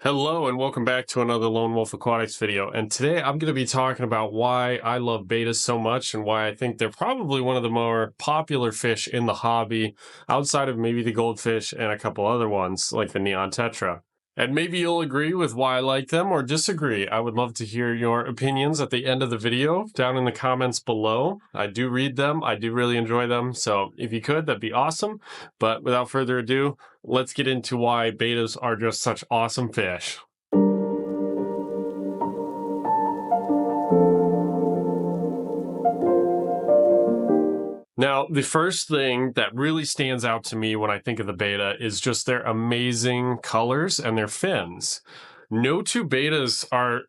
Hello and welcome back to another Lone Wolf Aquatics video. And today I'm going to be talking about why I love bettas so much and why I think they're probably one of the more popular fish in the hobby, outside of maybe the goldfish and a couple other ones like the neon tetra. And maybe you'll agree with why I like them or disagree. I would love to hear your opinions at the end of the video down in the comments below. I do read them. I do really enjoy them. So if you could, that'd be awesome. But without further ado, let's get into why bettas are just such awesome fish. Now, the first thing that really stands out to me when I think of the betta is just their amazing colors and their fins. No two bettas are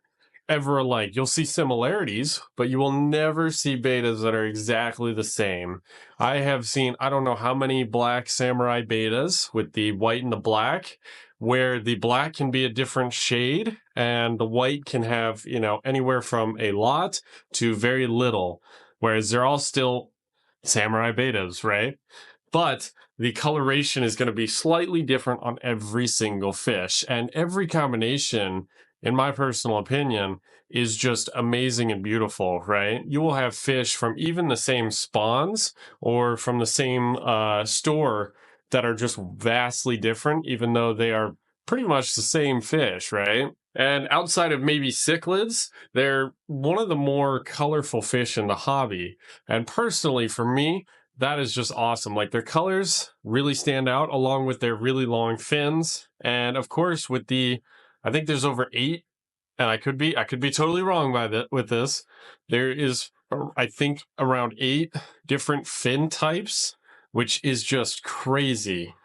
ever alike. You'll see similarities, but you will never see bettas that are exactly the same. I have seen, I don't know how many black samurai bettas with the white and the black, where the black can be a different shade and the white can have, anywhere from a lot to very little, whereas they're all still samurai bettas, right? But the coloration is going to be slightly different on every single fish, and every combination, in my personal opinion, is just amazing and beautiful, right? You will have fish from even the same spawns or from the same store that are just vastly different, even though they are pretty much the same fish, right? And outside of maybe cichlids, they're one of the more colorful fish in the hobby. And personally, for me, that is just awesome. Like, their colors really stand out along with their really long fins. And of course, with I think there's over 8, and I could be totally wrong with this. There is, I think, around 8 different fin types, which is just crazy,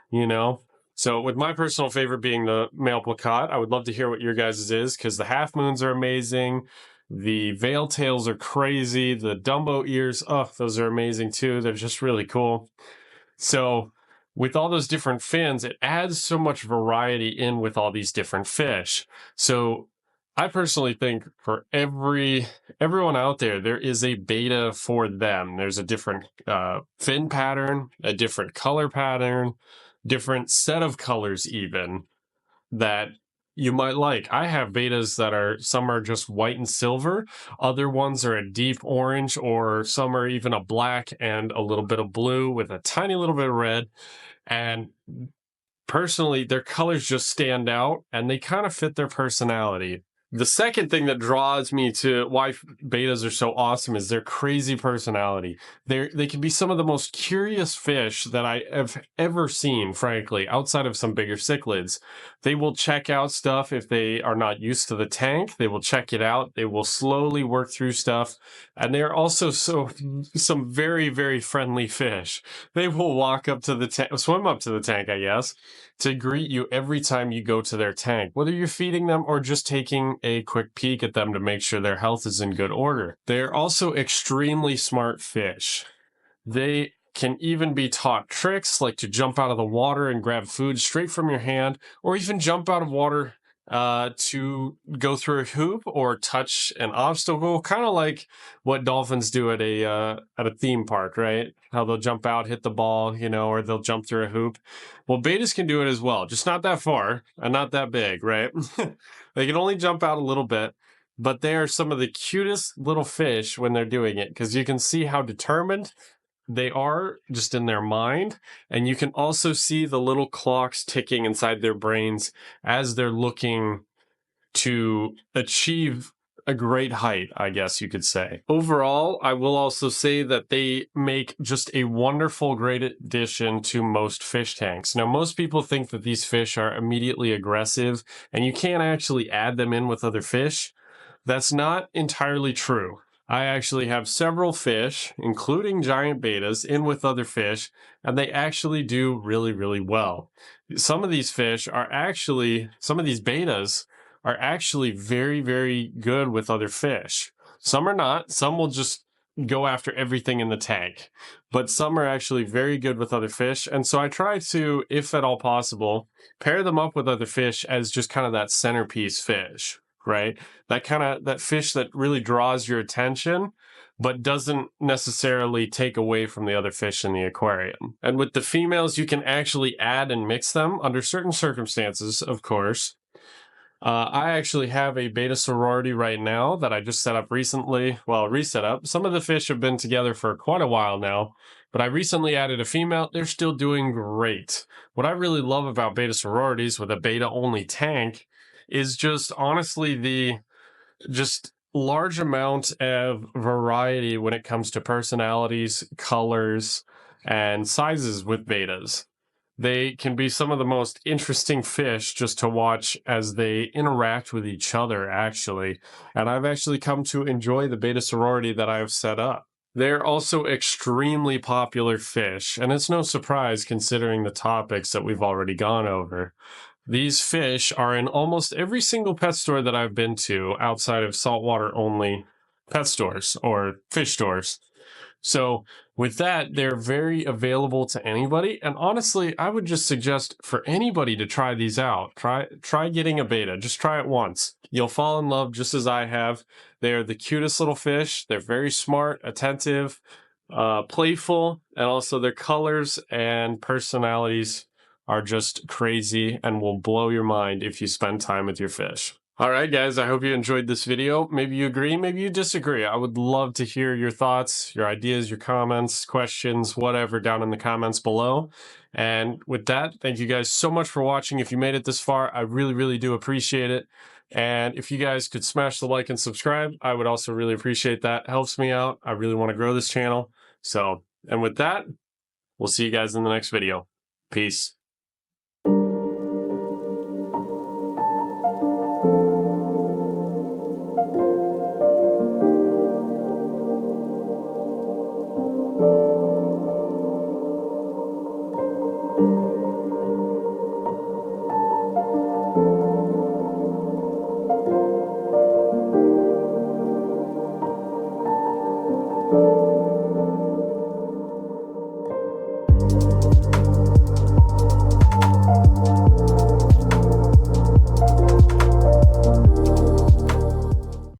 So with my personal favorite being the male plakat, I would love to hear what your guys' is, because the half moons are amazing. The veil tails are crazy. The Dumbo ears, those are amazing too. They're just really cool. So with all those different fins, it adds so much variety in with all these different fish. So I personally think for everyone out there, there is a betta for them. There's a different fin pattern, a different color pattern, different set of colors even that you might like. I have bettas that some are just white and silver, other ones are a deep orange, or some are even a black and a little bit of blue with a tiny little bit of red. And personally, their colors just stand out and they kind of fit their personality. The second thing that draws me to why bettas are so awesome is their crazy personality. They can be some of the most curious fish that I have ever seen, frankly, outside of some bigger cichlids. They will check out stuff if they are not used to the tank. They will check it out. They will slowly work through stuff. And they are also some very, very friendly fish. They will walk up to the tank, swim up to the tank, I guess, to greet you every time you go to their tank, whether you're feeding them or just taking a quick peek at them to make sure their health is in good order. They're also extremely smart fish. They can even be taught tricks like to jump out of the water and grab food straight from your hand, or even jump out of water to go through a hoop or touch an obstacle, kind of like what dolphins do at a theme park, right? How they'll jump out, hit the ball, or they'll jump through a hoop. Well, bettas can do it as well, just not that far and not that big, right? They can only jump out a little bit, but they are some of the cutest little fish when they're doing it, because you can see how determined they are just in their mind, and you can also see the little clocks ticking inside their brains as they're looking to achieve a great height, I guess you could say. Overall, I will also say that they make just a wonderful, great addition to most fish tanks. Now, most people think that these fish are immediately aggressive and you can't actually add them in with other fish. That's not entirely true. I actually have several fish, including giant bettas, in with other fish, and they actually do really, really well. Some of these bettas are actually very, very good with other fish. Some are not. Some will just go after everything in the tank, but some are actually very good with other fish. And so I try to, if at all possible, pair them up with other fish as just kind of that centerpiece fish, right? That fish that really draws your attention, but doesn't necessarily take away from the other fish in the aquarium. And with the females, you can actually add and mix them under certain circumstances, of course. I actually have a beta sorority right now that I just set up recently. Well, reset up. Some of the fish have been together for quite a while now, but I recently added a female. They're still doing great. What I really love about beta sororities with a beta only tank is just honestly the just large amount of variety when it comes to personalities, colors, and sizes with betas. They can be some of the most interesting fish just to watch as they interact with each other, actually. And I've actually come to enjoy the beta sorority that I've set up. They're also extremely popular fish, and it's no surprise considering the topics that we've already gone over. These fish are in almost every single pet store that I've been to outside of saltwater only pet stores or fish stores. So, with that, they're very available to anybody. And honestly, I would just suggest for anybody to try these out. Try getting a beta. Just try it once. You'll fall in love just as I have. They're the cutest little fish. They're very smart, attentive, playful, and also their colors and personalities are just crazy and will blow your mind if you spend time with your fish. All right, guys, I hope you enjoyed this video. Maybe you agree, maybe you disagree. I would love to hear your thoughts, your ideas, your comments, questions, whatever down in the comments below. And with that, thank you guys so much for watching. If you made it this far, I really, really do appreciate it. And if you guys could smash the like and subscribe, I would also really appreciate that. It helps me out. I really want to grow this channel. So, and with that, we'll see you guys in the next video. Peace.